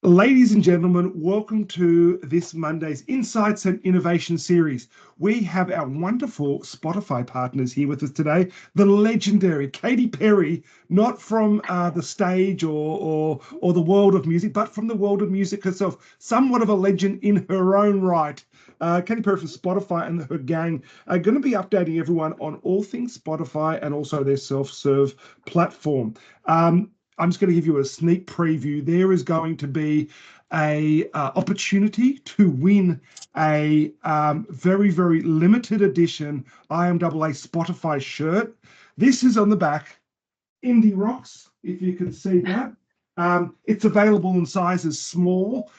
Ladies and gentlemen, welcome to this Monday's Insights and Innovation series. We have our wonderful Spotify partners here with us today, the legendary Katy Perry, not from the stage or the world of music, but from the world of music herself, somewhat of a legend in her own right. Katy Perry from Spotify and her gang are going to be updating everyone on all things Spotify and also their self-serve platform. I'm just going to give you a sneak preview. There is going to be a opportunity to win a very limited edition IMAA Spotify shirt. This is on the back, Indie Rocks, if you can see that. It's available in sizes small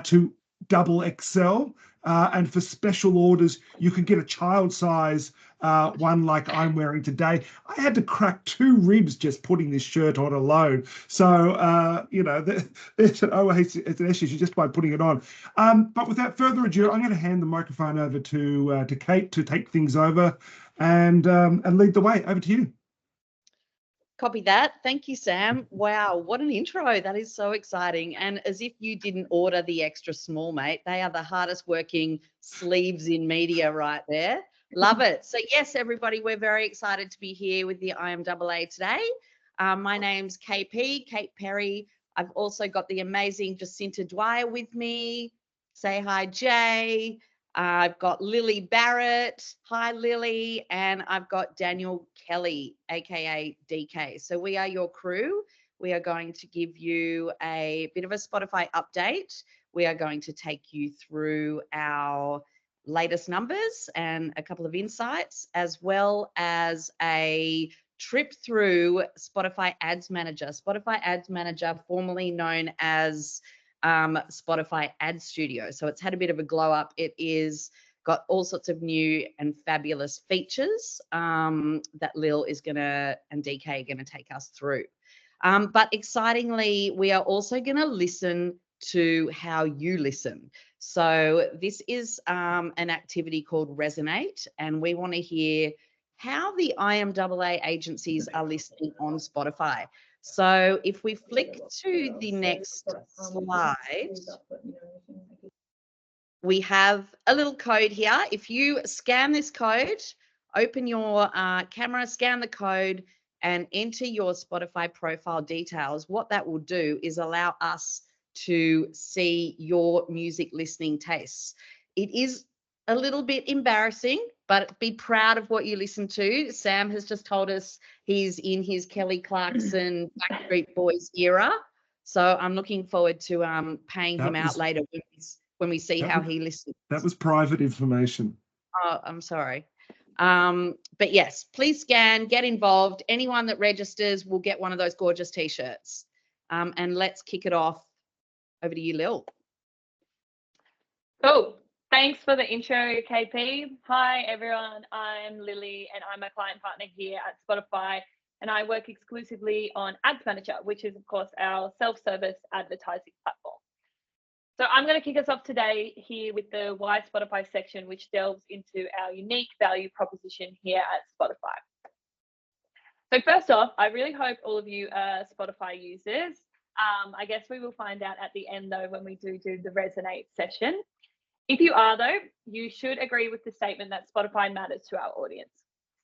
to double XL. And for special orders, you can get a child size one like I'm wearing today. I had to crack 2 ribs just putting this shirt on alone. So, there's an it's an issue just by putting it on. But without further ado, I'm going to hand the microphone over to Kate to take things over and lead the way. Over to you. Copy that. Thank you, Sam. Wow, what an intro. That is so exciting. And as if you didn't order the extra small, mate, they are the hardest working sleeves in media right there. Love it. So yes, everybody, we're very excited to be here with the IMAA today. My name's KP, Kate Perry. I've also got the amazing Jacinta Dwyer with me. Say hi, Jay. I've got Lily Barrett. Hi, Lily. And I've got Daniel Kelly, aka DK. So we are your crew. We are going to give you a bit of a Spotify update. We are going to take you through our latest numbers and a couple of insights, as well as a trip through Spotify Ads Manager. Spotify Ads Manager, formerly known as Spotify Ad Studio. So it's had a bit of a glow up. It is got all sorts of new and fabulous features that Lil is and DK are gonna take us through. But excitingly, we are also gonna listen to how you listen. So this is an activity called Resonate, and we want to hear how the IMAA agencies are listening on Spotify. So if we flick to the next slide, we have a little code here. If you scan this code, open your camera, scan the code, and enter your Spotify profile details, what that will do is allow us to see your music listening tastes. It is a little bit embarrassing, but be proud of what you listen to. Sam has just told us he's in his Kelly Clarkson Backstreet Boys era. So I'm looking forward to paying him out later when we see how he listens. That was private information. Oh, I'm sorry. But yes, please scan, get involved. Anyone that registers will get one of those gorgeous t-shirts. And let's kick it off. Over to you, Lil. Cool. Thanks for the intro, KP. Hi, everyone. I'm Lily, and I'm a client partner here at Spotify, and I work exclusively on Ads Manager, which is, of course, our self-service advertising platform. So I'm going to kick us off today here with the Why Spotify section, which delves into our unique value proposition here at Spotify. So first off, I really hope all of you are Spotify users. I guess we will find out at the end, though, when we do the Resonate session. If you are, though, you should agree with the statement that Spotify matters to our audience.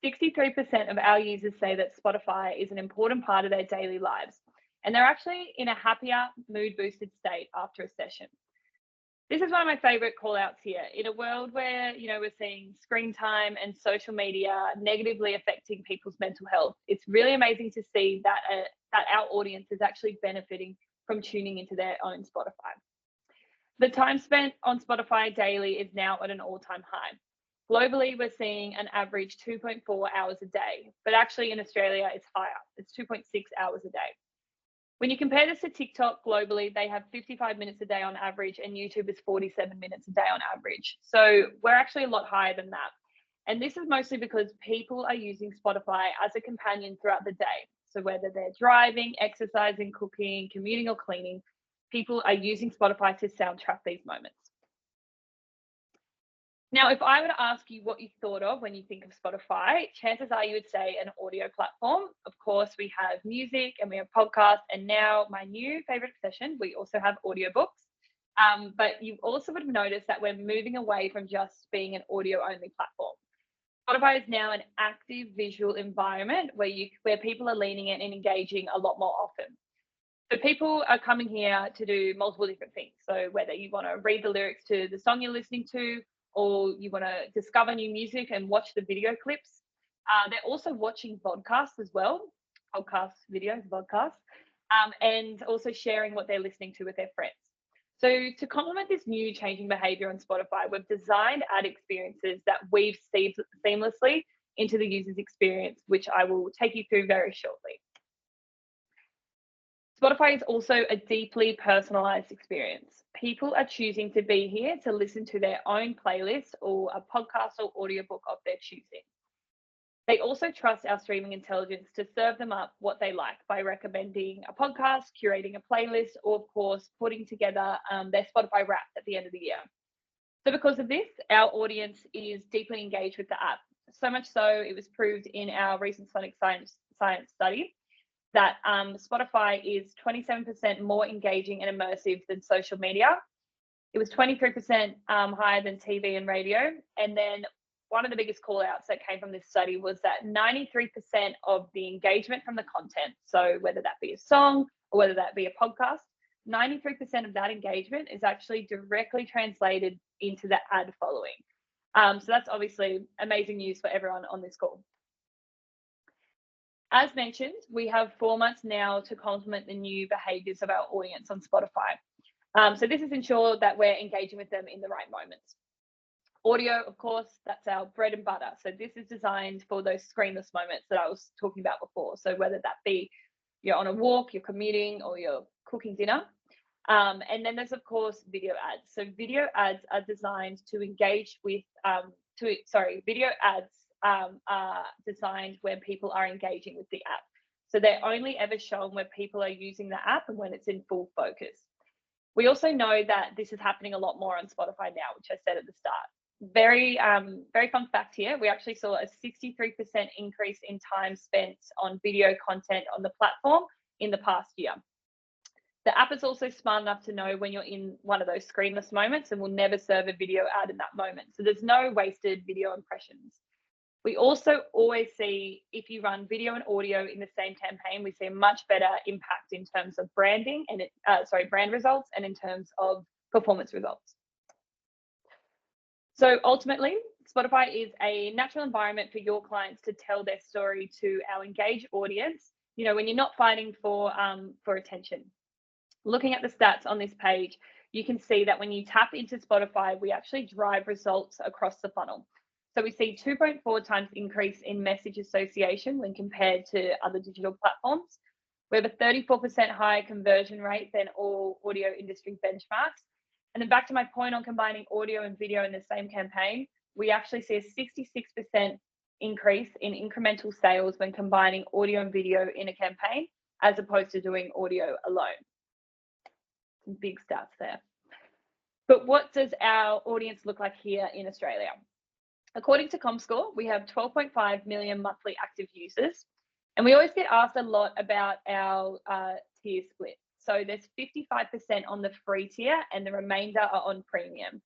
63% of our users say that Spotify is an important part of their daily lives, and they're actually in a happier, mood-boosted state after a session. This is one of my favorite call outs here. In a world where, we're seeing screen time and social media negatively affecting people's mental health, it's really amazing to see that our audience is actually benefiting from tuning into their own Spotify. The time spent on Spotify daily is now at an all-time high. Globally, we're seeing an average 2.4 hours a day, but actually in Australia, it's higher. It's 2.6 hours a day. When you compare this to TikTok globally, they have 55 minutes a day on average, and YouTube is 47 minutes a day on average. So we're actually a lot higher than that. And this is mostly because people are using Spotify as a companion throughout the day. So whether they're driving, exercising, cooking, commuting, or cleaning, people are using Spotify to soundtrack these moments. Now, if I were to ask you what you thought of when you think of Spotify, chances are you would say an audio platform. Of course, we have music and we have podcasts, and now my new favorite obsession, we also have audiobooks. But you also would have noticed that we're moving away from just being an audio only platform. Spotify is now an active visual environment where people are leaning in and engaging a lot more often. So people are coming here to do multiple different things. So whether you want to read the lyrics to the song you're listening to, or you want to discover new music and watch the video clips, they're also watching podcasts as well, podcasts, and also sharing what they're listening to with their friends. So to complement this new changing behavior on Spotify, we've designed ad experiences that weave seamlessly into the user's experience, which I will take you through very shortly. Spotify is also a deeply personalized experience. People are choosing to be here to listen to their own playlist or a podcast or audiobook of their choosing. They also trust our streaming intelligence to serve them up what they like by recommending a podcast, curating a playlist, or of course, putting together their Spotify Wrapped at the end of the year. So because of this, our audience is deeply engaged with the app. So much so, it was proved in our recent Sonic Science study that Spotify is 27% more engaging and immersive than social media. It was 23% higher than TV and radio. And then one of the biggest call outs that came from this study was that 93% of the engagement from the content, so whether that be a song or whether that be a podcast, 93% of that engagement is actually directly translated into the ad following. So that's obviously amazing news for everyone on this call. As mentioned, we have 4 months now to complement the new behaviors of our audience on Spotify. So this is ensure that we're engaging with them in the right moments. Audio, of course, that's our bread and butter. So this is designed for those screenless moments that I was talking about before. So whether that be you're on a walk, you're commuting, or you're cooking dinner. And then there's, of course, video ads. So video ads are designed to engage with, video ads are designed when people are engaging with the app. So they're only ever shown where people are using the app and when it's in full focus. We also know that this is happening a lot more on Spotify now, which I said at the start. Very fun fact here. We actually saw a 63% increase in time spent on video content on the platform in the past year. The app is also smart enough to know when you're in one of those screenless moments and will never serve a video ad in that moment. So there's no wasted video impressions. We also always see if you run video and audio in the same campaign, we see a much better impact in terms of branding and brand results and in terms of performance results. So ultimately, Spotify is a natural environment for your clients to tell their story to our engaged audience, when you're not fighting for attention. Looking at the stats on this page, you can see that when you tap into Spotify, we actually drive results across the funnel. So we see 2.4 times increase in message association when compared to other digital platforms. We have a 34% higher conversion rate than all audio industry benchmarks. And then back to my point on combining audio and video in the same campaign, we actually see a 66% increase in incremental sales when combining audio and video in a campaign, as opposed to doing audio alone. Some big stats there. But what does our audience look like here in Australia? According to Comscore, we have 12.5 million monthly active users. And we always get asked a lot about our tier split. So there's 55% on the free tier and the remainder are on premium.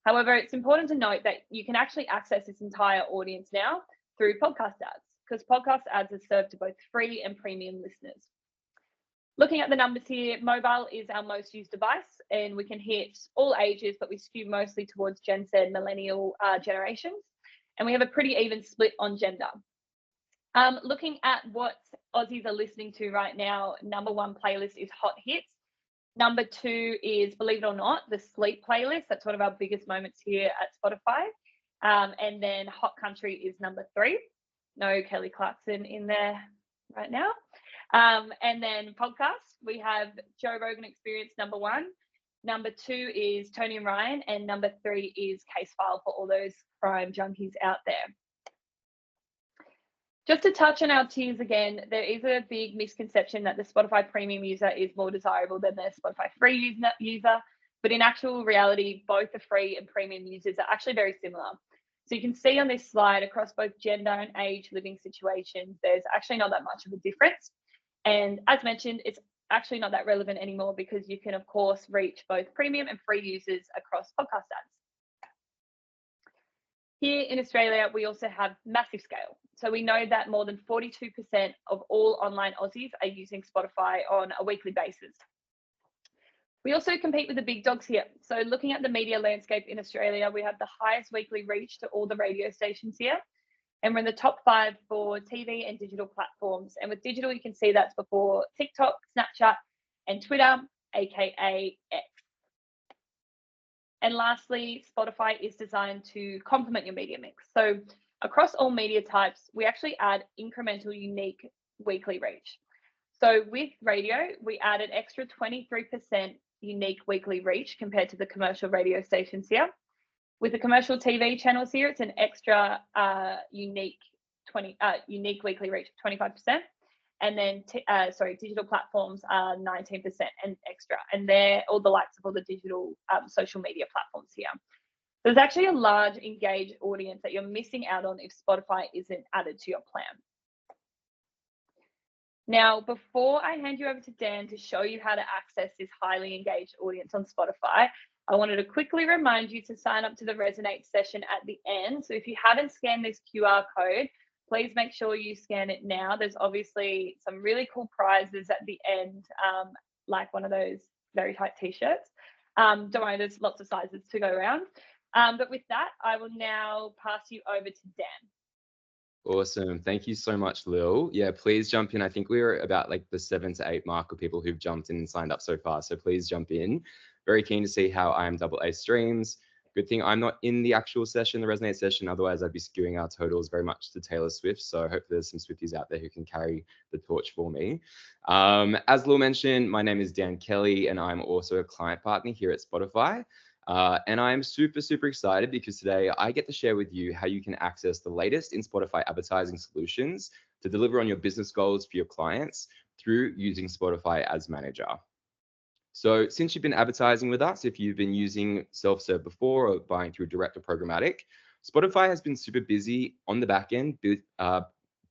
However, it's important to note that you can actually access this entire audience now through podcast ads, because podcast ads are served to both free and premium listeners. Looking at the numbers here, mobile is our most used device and we can hit all ages, but we skew mostly towards Gen Z, millennial generations. And we have a pretty even split on gender. Looking at what Aussies are listening to right now, number 1 playlist is Hot Hits. Number 2 is, believe it or not, the Sleep playlist. That's one of our biggest moments here at Spotify. And then Hot Country is number 3. No Kelly Clarkson in there right now. And then podcasts, we have Joe Rogan Experience number 1. Number 2 is Tony and Ryan. And number 3 is Case File for all those crime junkies out there. Just to touch on our tiers again, there is a big misconception that the Spotify premium user is more desirable than the Spotify free user. But in actual reality, both the free and premium users are actually very similar. So you can see on this slide across both gender and age living situations, there's actually not that much of a difference. And as mentioned, it's actually not that relevant anymore because you can, of course, reach both premium and free users across podcast ads. Here in Australia, we also have massive scale. So we know that more than 42% of all online Aussies are using Spotify on a weekly basis. We also compete with the big dogs here. So looking at the media landscape in Australia, we have the highest weekly reach to all the radio stations here. And we're in the top 5 for TV and digital platforms. And with digital, you can see that's before TikTok, Snapchat, and Twitter, aka X. And lastly, Spotify is designed to complement your media mix. So across all media types, we actually add incremental, unique weekly reach. So with radio, we added extra 23% unique weekly reach compared to the commercial radio stations here. With the commercial TV channels here, it's an extra unique weekly reach of 25%. And then, digital platforms are 19% and extra. And they're all the likes of all the digital social media platforms here. There's actually a large engaged audience that you're missing out on if Spotify isn't added to your plan. Now, before I hand you over to Dan to show you how to access this highly engaged audience on Spotify, I wanted to quickly remind you to sign up to the Resonate session at the end. So if you haven't scanned this QR code, please make sure you scan it now. There's obviously some really cool prizes at the end, like one of those very tight t-shirts. Don't worry, there's lots of sizes to go around. But with that, I will now pass you over to Dan. Awesome. Thank you so much, Lil. Yeah, please jump in. I think we're about like the 7 to 8 mark of people who've jumped in and signed up so far. So please jump in. Very keen to see how IMAA streams. Good thing I'm not in the actual session, the Resonate session. Otherwise, I'd be skewing our totals very much to Taylor Swift. So hopefully there's some Swifties out there who can carry the torch for me. As Lil mentioned, my name is Dan Kelly, and I'm also a client partner here at Spotify. And I'm super, super excited because today I get to share with you how you can access the latest in Spotify advertising solutions to deliver on your business goals for your clients through using Spotify Ads Manager. So since you've been advertising with us, if you've been using self-serve before or buying through direct or programmatic, Spotify has been super busy on the back end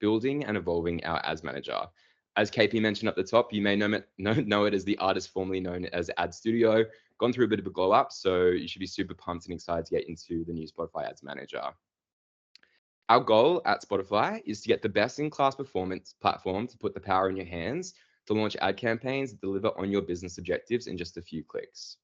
building and evolving our Ads Manager. As KP mentioned at the top, you may know it as the artist formerly known as Ad Studio. Gone through a bit of a glow up, so you should be super pumped and excited to get into the new Spotify Ads Manager. Our goal at Spotify is to get the best-in-class performance platform to put the power in your hands to launch ad campaigns that deliver on your business objectives in just a few clicks.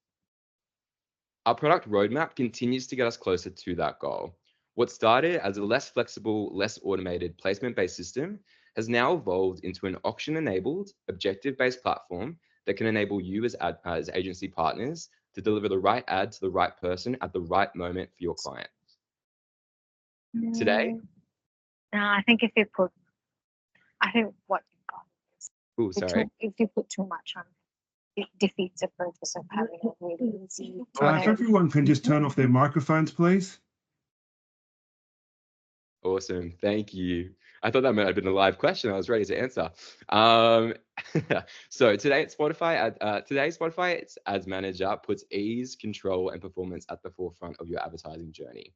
Our product roadmap continues to get us closer to that goal. What started as a less flexible, less automated placement-based system has now evolved into an auction-enabled, objective-based platform that can enable you as agency partners to deliver the right ad to the right person at the right moment for your client. Today? No, I think I think what you've got is if you put too much on, it defeats the purpose of having a really easy. If everyone can just turn off their microphones, please. Awesome, thank you. I thought that might have been a live question. I was ready to answer. So today at Spotify, its Ads Manager puts ease, control, and performance at the forefront of your advertising journey.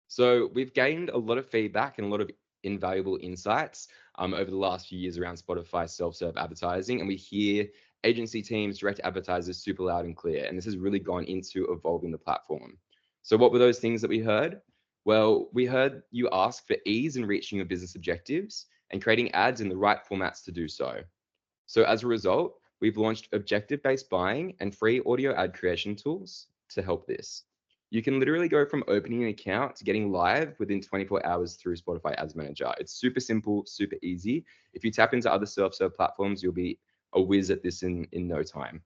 So we've gained a lot of feedback and a lot of invaluable insights over the last few years around Spotify self-serve advertising, and we hear agency teams, direct advertisers super loud and clear, and this has really gone into evolving the platform. So what were those things that we heard? Well, we heard you ask for ease in reaching your business objectives and creating ads in the right formats to do so. So as a result, we've launched objective-based buying and free audio ad creation tools to help this. You can literally go from opening an account to getting live within 24 hours through Spotify Ads Manager. It's super simple, super easy. If you tap into other self-serve platforms, you'll be a whiz at this in no time.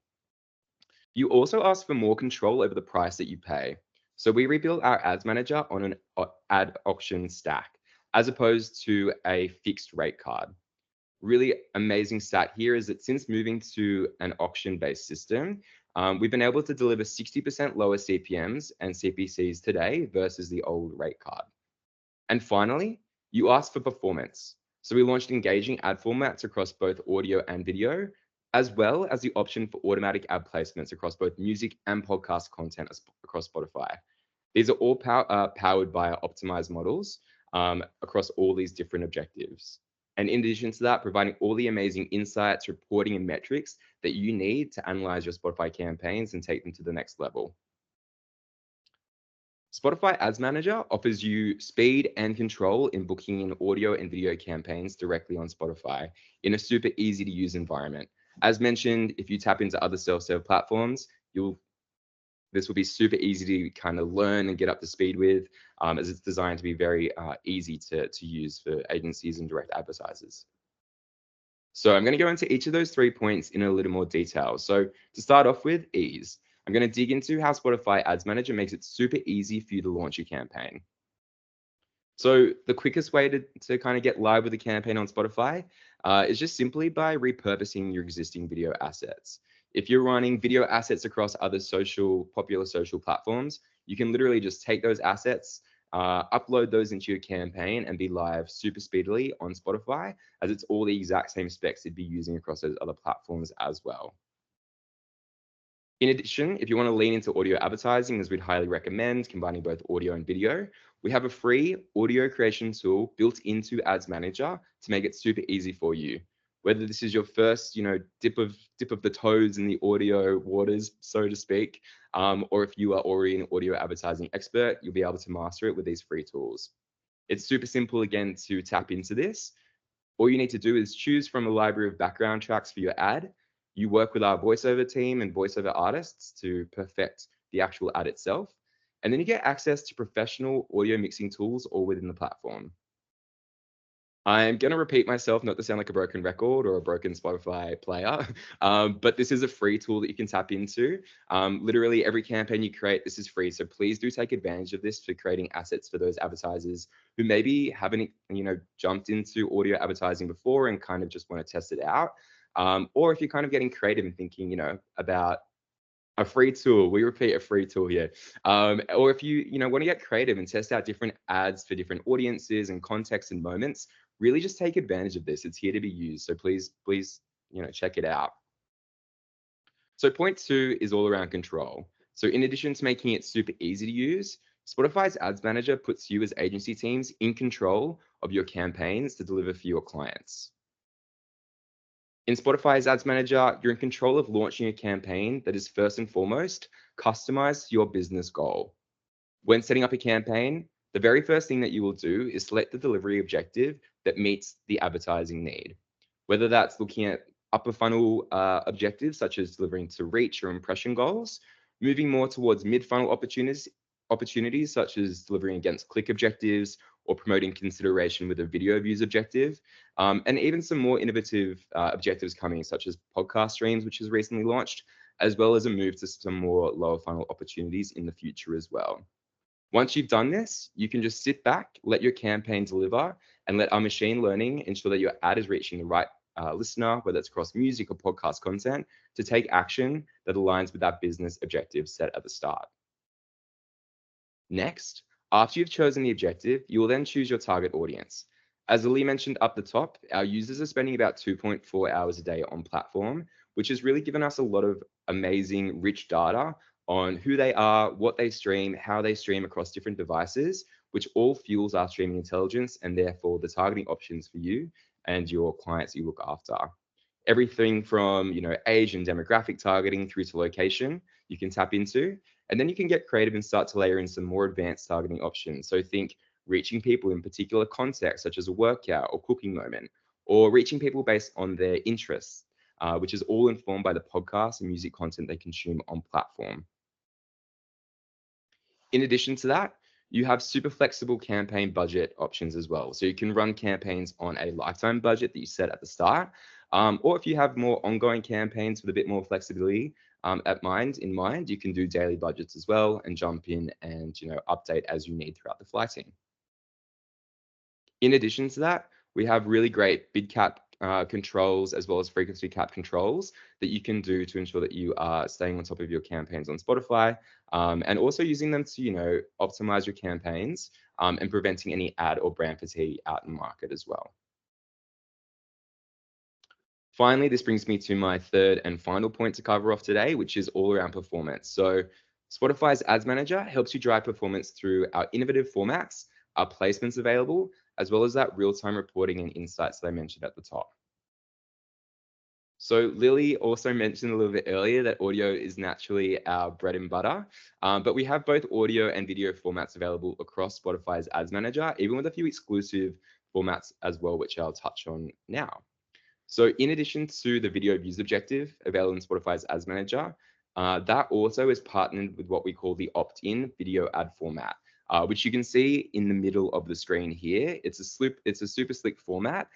You also ask for more control over the price that you pay. So we rebuilt our Ads Manager on an ad auction stack, as opposed to a fixed rate card. Really amazing stat here is that since moving to an auction-based system, we've been able to deliver 60% lower CPMs and CPCs today versus the old rate card. And finally, you asked for performance. So we launched engaging ad formats across both audio and video as well as the option for automatic ad placements across both music and podcast content across Spotify. These are all powered by our optimized models across all these different objectives. And in addition to that, providing all the amazing insights, reporting, and metrics that you need to analyze your Spotify campaigns and take them to the next level. Spotify Ads Manager offers you speed and control in booking in audio and video campaigns directly on Spotify in a super easy to use environment. As mentioned, if you tap into other self-serve platforms, this will be super easy to kind of learn and get up to speed with, as it's designed to be very easy to use for agencies and direct advertisers. So I'm going to go into each of those 3 points in a little more detail. So to start off with, ease. I'm going to dig into how Spotify Ads Manager makes it super easy for you to launch your campaign. So the quickest way to kind of get live with a campaign on Spotify is just simply by repurposing your existing video assets. If you're running video assets across other popular social platforms, you can literally just take those assets, upload those into your campaign and be live super speedily on Spotify, as it's all the exact same specs you'd be using across those other platforms as well. In addition, if you want to lean into audio advertising, as we'd highly recommend combining both audio and video, we have a free audio creation tool built into Ads Manager to make it super easy for you. Whether this is your first, dip of the toes in the audio waters, so to speak, or if you are already an audio advertising expert, you'll be able to master it with these free tools. It's super simple, again, to tap into this. All you need to do is choose from a library of background tracks for your ad. You work with our voiceover team and voiceover artists to perfect the actual ad itself. And then you get access to professional audio mixing tools all within the platform. I'm going to repeat myself, not to sound like a broken record or a broken Spotify player, but this is a free tool that you can tap into. Literally every campaign you create, this is free. So please do take advantage of this for creating assets for those advertisers who maybe haven't, jumped into audio advertising before and kind of just want to test it out. Or if you're kind of getting creative and thinking, about a free tool, we repeat a free tool here. Or if you, want to get creative and test out different ads for different audiences and contexts and moments, really just take advantage of this. It's here to be used. So please, check it out. So point 2 is all around control. So in addition to making it super easy to use, Spotify's Ads Manager puts you as agency teams in control of your campaigns to deliver for your clients. In Spotify's Ads Manager, you're in control of launching a campaign that is first and foremost customized to your business goal. When setting up a campaign, the very first thing that you will do is select the delivery objective that meets the advertising need. Whether that's looking at upper funnel objectives, such as delivering to reach or impression goals, moving more towards mid-funnel opportunities, such as delivering against click objectives or promoting consideration with a video views objective, and even some more innovative objectives coming, such as podcast streams, which has recently launched, as well as a move to some more lower funnel opportunities in the future as well. Once you've done this, you can just sit back, let your campaign deliver, and let our machine learning ensure that your ad is reaching the right listener, whether it's across music or podcast content, to take action that aligns with that business objective set at the start. Next, after you've chosen the objective, you will then choose your target audience. As Ali mentioned up the top, our users are spending about 2.4 hours a day on platform, which has really given us a lot of amazing, rich data on who they are, what they stream, how they stream across different devices, which all fuels our streaming intelligence and therefore the targeting options for you and your clients you look after. Everything from, age and demographic targeting through to location you can tap into, and then you can get creative and start to layer in some more advanced targeting options. So think reaching people in particular contexts, such as a workout or cooking moment, or reaching people based on their interests, which is all informed by the podcast and music content they consume on platform. In addition to that, you have super flexible campaign budget options as well. So you can run campaigns on a lifetime budget that you set at the start, or if you have more ongoing campaigns with a bit more flexibility in mind, you can do daily budgets as well and jump in and update as you need throughout the flighting. In addition to that, we have really great bid cap controls as well as frequency cap controls that you can do to ensure that you are staying on top of your campaigns on Spotify, and also using them to optimize your campaigns and preventing any ad or brand fatigue out in market as well. Finally, this brings me to my third and final point to cover off today, which is all around performance. So Spotify's Ads Manager helps you drive performance through our innovative formats, our placements available, as well as that real-time reporting and insights that I mentioned at the top. So Lily also mentioned a little bit earlier that audio is naturally our bread and butter, but we have both audio and video formats available across Spotify's Ads Manager, even with a few exclusive formats as well, which I'll touch on now. So in addition to the video views objective available in Spotify's Ads Manager, that also is partnered with what we call the opt-in video ad format, which you can see in the middle of the screen here. It's a super slick format,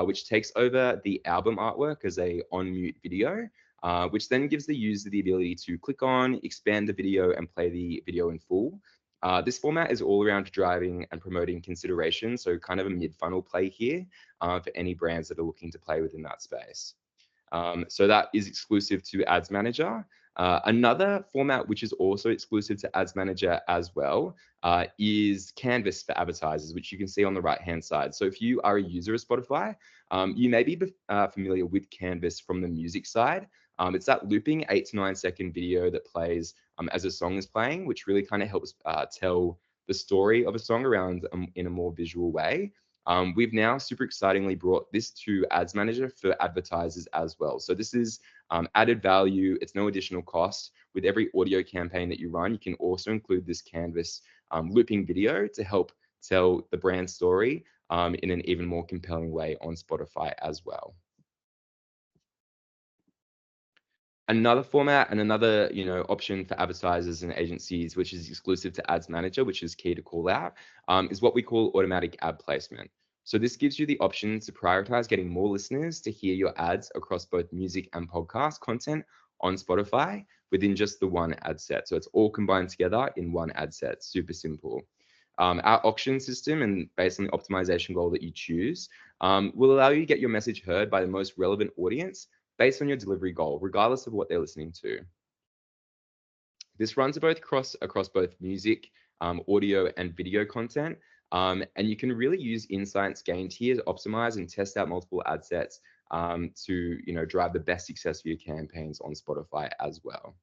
which takes over the album artwork as a on-mute video, which then gives the user the ability to click on, expand the video, and play the video in full. This format is all around driving and promoting consideration, so kind of a mid-funnel play here for any brands that are looking to play within that space. So that is exclusive to Ads Manager. Another format which is also exclusive to Ads Manager as well is Canvas for advertisers, which you can see on the right-hand side. So if you are a user of Spotify, you may be familiar with Canvas from the music side. It's that looping 8 to 9 second video that plays as a song is playing, which really kind of helps tell the story of a song around in a more visual way. We've now super excitingly brought this to Ads Manager for advertisers as well. So this is added value. It's no additional cost. With every audio campaign that you run, you can also include this Canvas looping video to help tell the brand story in an even more compelling way on Spotify as well. Another format and another option for advertisers and agencies, which is exclusive to Ads Manager, which is key to call out, is what we call automatic ad placement. So this gives you the option to prioritize getting more listeners to hear your ads across both music and podcast content on Spotify within just the one ad set. So it's all combined together in one ad set, super simple. Our auction system, and based on the optimization goal that you choose, will allow you to get your message heard by the most relevant audience based on your delivery goal, regardless of what they're listening to. This runs across both music, audio, and video content. And you can really use insights gained here to optimize and test out multiple ad sets to drive the best success for your campaigns on Spotify as well.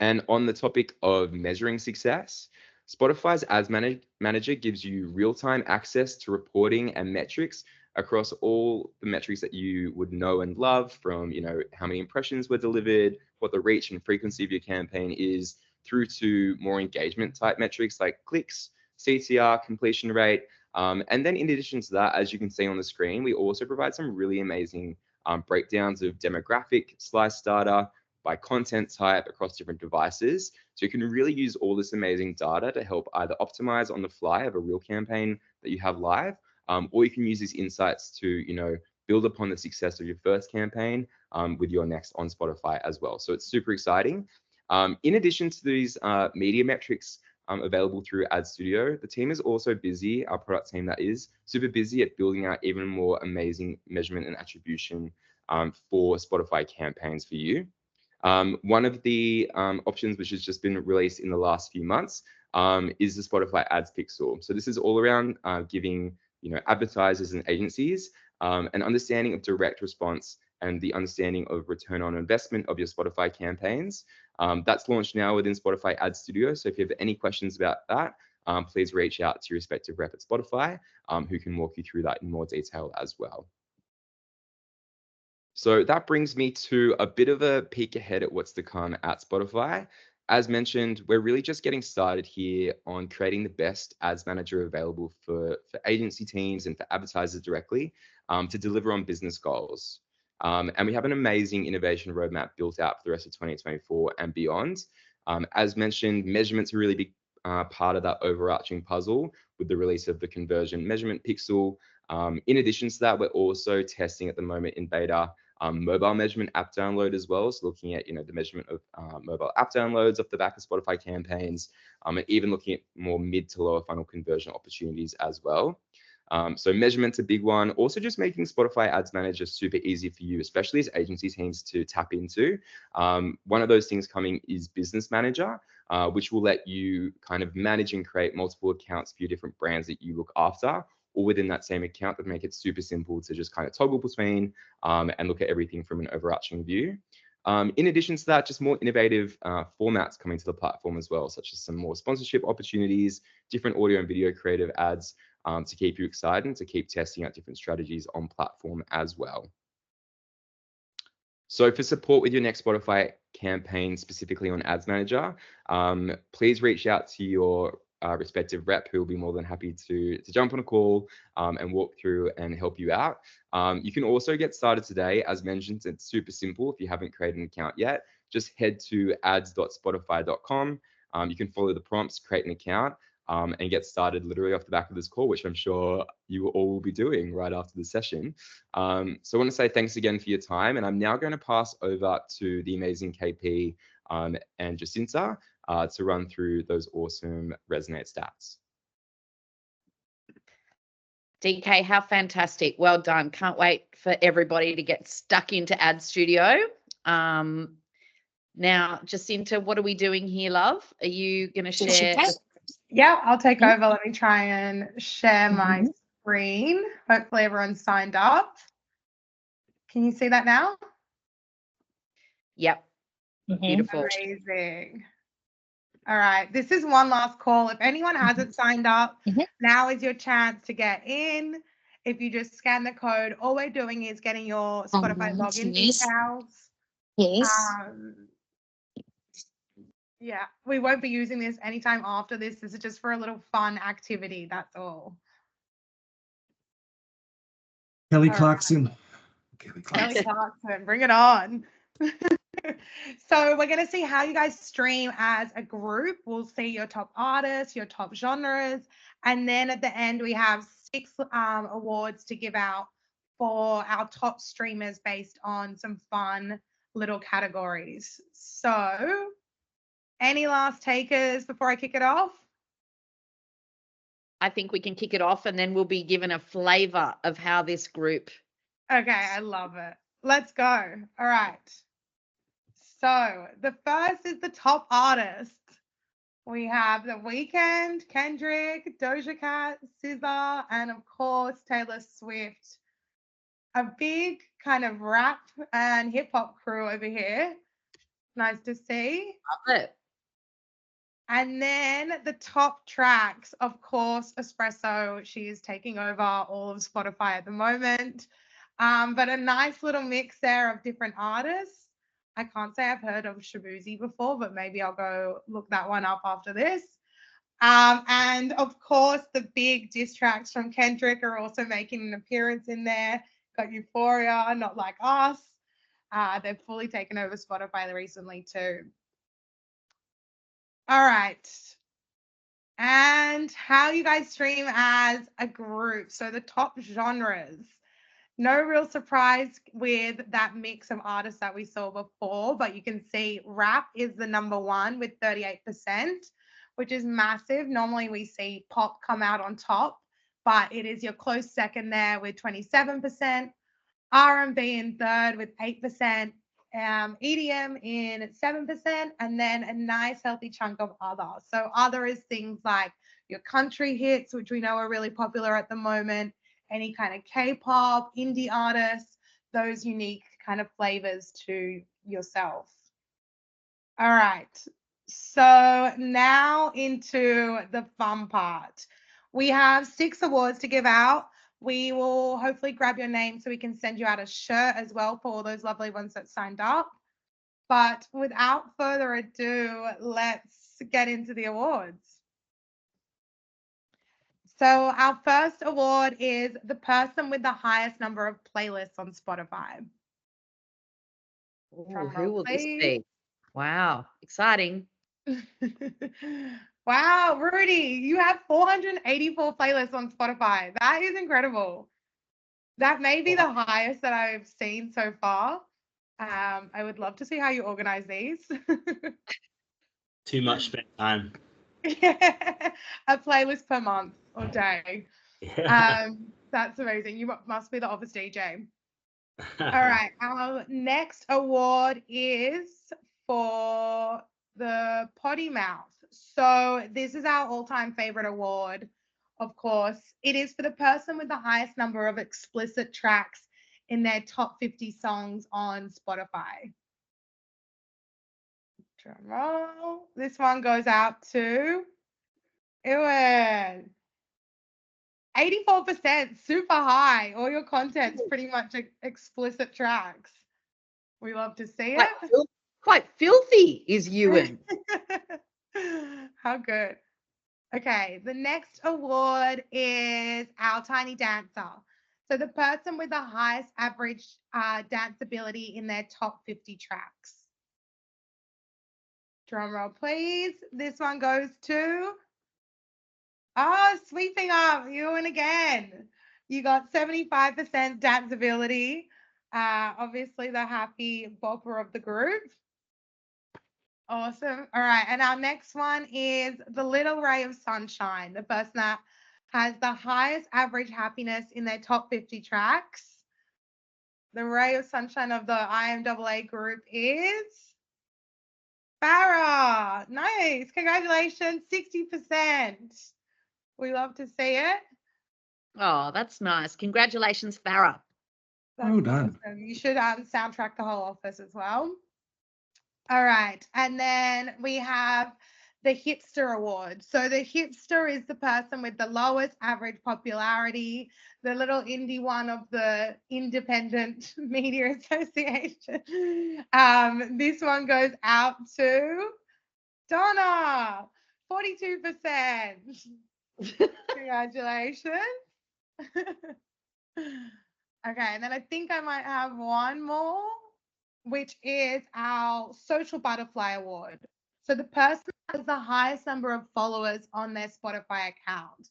And on the topic of measuring success, Spotify's Ads Manager gives you real-time access to reporting and metrics across all the metrics that you would know and love, from how many impressions were delivered, what the reach and frequency of your campaign is, through to more engagement type metrics like clicks, CTR, completion rate. And then in addition to that, as you can see on the screen, we also provide some really amazing breakdowns of demographic slice data by content type across different devices. So you can really use all this amazing data to help either optimize on the fly of a real campaign that you have live, or you can use these insights to build upon the success of your first campaign with your next on Spotify as well. So it's super exciting. In addition to these media metrics available through Ad Studio, the team is also busy, our product team that is, super busy at building out even more amazing measurement and attribution for Spotify campaigns for you. One of the options which has just been released in the last few months is the Spotify Ads Pixel. So this is all around giving advertisers and agencies an understanding of direct response and the understanding of return on investment of your Spotify campaigns. That's launched now within Spotify Ad Studio. So if you have any questions about that, please reach out to your respective rep at Spotify, who can walk you through that in more detail as well. So that brings me to a bit of a peek ahead at what's to come at Spotify. As mentioned, we're really just getting started here on creating the best ads manager available for agency teams and for advertisers directly to deliver on business goals. And we have an amazing innovation roadmap built out for the rest of 2024 and beyond. As mentioned, measurement's a really big part of that overarching puzzle with the release of the conversion measurement pixel. In addition to that, we're also testing at the moment in beta mobile measurement app download as well. So looking at the measurement of mobile app downloads off the back of Spotify campaigns, and even looking at more mid to lower funnel conversion opportunities as well. So measurement's a big one. Also just making Spotify Ads Manager super easy for you, especially as agency teams to tap into. One of those things coming is Business Manager, which will let you kind of manage and create multiple accounts for your different brands that you look after, all within that same account that make it super simple to just kind of toggle between and look at everything from an overarching view. In addition to that, just more innovative formats coming to the platform as well, such as some more sponsorship opportunities, different audio and video creative ads to keep you excited and to keep testing out different strategies on platform as well. So for support with your next Spotify campaign, specifically on Ads Manager, please reach out to your respective rep, who will be more than happy to jump on a call and walk through and help you out. You can also get started today. As mentioned, it's super simple. If you haven't created an account yet, just head to ads.spotify.com. You can follow the prompts, create an account, and get started literally off the back of this call, which I'm sure you all will be doing right after the session. So I want to say thanks again for your time, and I'm now going to pass over to the amazing KP and Jacinta to run through those awesome Resonate stats. DK, how fantastic. Well done. Can't wait for everybody to get stuck into Ad Studio. Now, Jacinta, what are we doing here, love? Are you going to share? Yeah, I'll take over. Let me try and share my screen. Hopefully everyone's signed up. Can you see that now? Yep. Beautiful. Amazing. All right, this is one last call. If anyone hasn't signed up, now is your chance to get in. If you just scan the code, all we're doing is getting your Spotify login details. Yes. Yeah, we won't be using this anytime after this. This is just for a little fun activity. That's all. Kelly Clarkson. Kelly Clarkson, bring it on. So we're going to see how you guys stream as a group. We'll see your top artists, your top genres, and then at the end we have 6 awards to give out for our top streamers based on some fun little categories. So any last takers before I kick it off? I think we can kick it off and then we'll be given a flavor of how this group. Okay, I love it. Let's go. All right. So the first is the top artist. We have The Weeknd, Kendrick, Doja Cat, SZA, and of course Taylor Swift. A big kind of rap and hip hop crew over here. Nice to see. Love it. And then the top tracks, of course, Espresso. She is taking over all of Spotify at the moment. But a nice little mix there of different artists. I can't say I've heard of Shabuzi before, but maybe I'll go look that one up after this. And of course, the big diss tracks from Kendrick are also making an appearance in there. Got Euphoria, Not Like Us. They've fully taken over Spotify recently too. All right. And how you guys stream as a group. So the top genres. No real surprise with that mix of artists that we saw before, but you can see rap is the number 1 with 38%, which is massive. Normally we see pop come out on top, but it is your close second there with 27%, R&B in third with 8%, EDM in 7%, and then a nice healthy chunk of other. So other is things like your country hits, which we know are really popular at the moment, any kind of K-pop, indie artists, those unique kind of flavors to yourself. All right, so now into the fun part. We have 6 awards to give out. We will hopefully grab your name so we can send you out a shirt as well for all those lovely ones that signed up. But without further ado, let's get into the awards. So our first award is the person with the highest number of playlists on Spotify. Ooh, who will this be? Wow, exciting. Wow, Rudy, you have 484 playlists on Spotify. That is incredible. That may be the highest that I've seen so far. I would love to see how you organize these. Too much spent time. Yeah, a playlist per month or day. Yeah. That's amazing. You must be the office DJ. All right. Our next award is for the Potty Mouth. So this is our all-time favorite award. of course. It is for the person with the highest number of explicit tracks in their top 50 songs on Spotify. Drum roll. This one goes out to Ewan. 84%, super high. All your content's pretty much explicit tracks. We love to see it. Quite filthy is Ewan. How good. Okay, the next award is our Tiny Dancer. So the person with the highest average danceability in their top 50 tracks. Drum roll, please. This one goes to, sweeping up, Ewan again. You got 75% danceability. Obviously the happy bopper of the group. Awesome. All right. And our next one is the Little Ray of Sunshine, the person that has the highest average happiness in their top 50 tracks. The Ray of Sunshine of the IMAA group is Farah. Nice. Congratulations. 60%. We love to see it. Oh, that's nice. Congratulations, Farah. Well done. Awesome. You should soundtrack the whole office as well. All right. And then we have the Hipster Award. So the Hipster is the person with the lowest average popularity, the little indie one of the Independent Media Association. This one goes out to Donna, 42%. Congratulations. Okay, and then I think I might have one more, which is our Social Butterfly Award. So the person that has the highest number of followers on their Spotify account,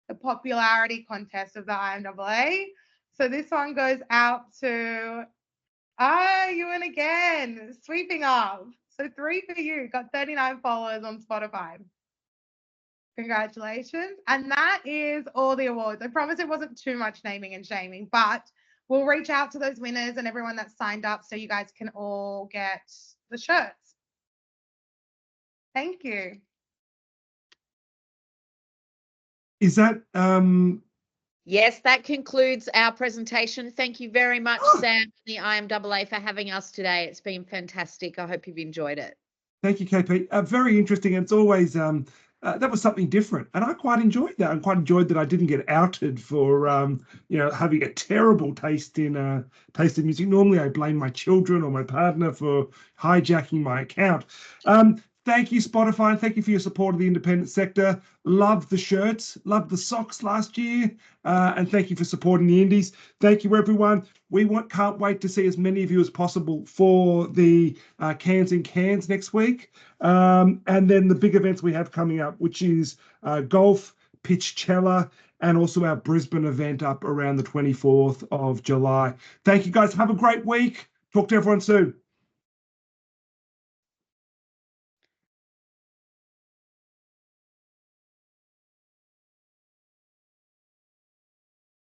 the popularity contest of the IMAA. So this one goes out to, Ewan again, sweeping up. So 3 for you, got 39 followers on Spotify. Congratulations. And that is all the awards. I promise it wasn't too much naming and shaming, but we'll reach out to those winners and everyone that signed up so you guys can all get the shirts. Thank you. Is that Yes, that concludes our presentation. Thank you very much, Sam and the IMAA for having us today. It's been fantastic. I hope you've enjoyed it. Thank you, KP. Very interesting. It's always that was something different, and I quite enjoyed that. I quite enjoyed that I didn't get outed for having a terrible taste in music. Normally, I blame my children or my partner for hijacking my account. Thank you, Spotify, and thank you for your support of the independent sector. Love the shirts, love the socks last year, and thank you for supporting the indies. Thank you, everyone. Can't wait to see as many of you as possible for the Cans in Cans next week, and then the big events we have coming up, which is golf, Pitchcella, and also our Brisbane event up around the 24th of July. Thank you, guys. Have a great week. Talk to everyone soon.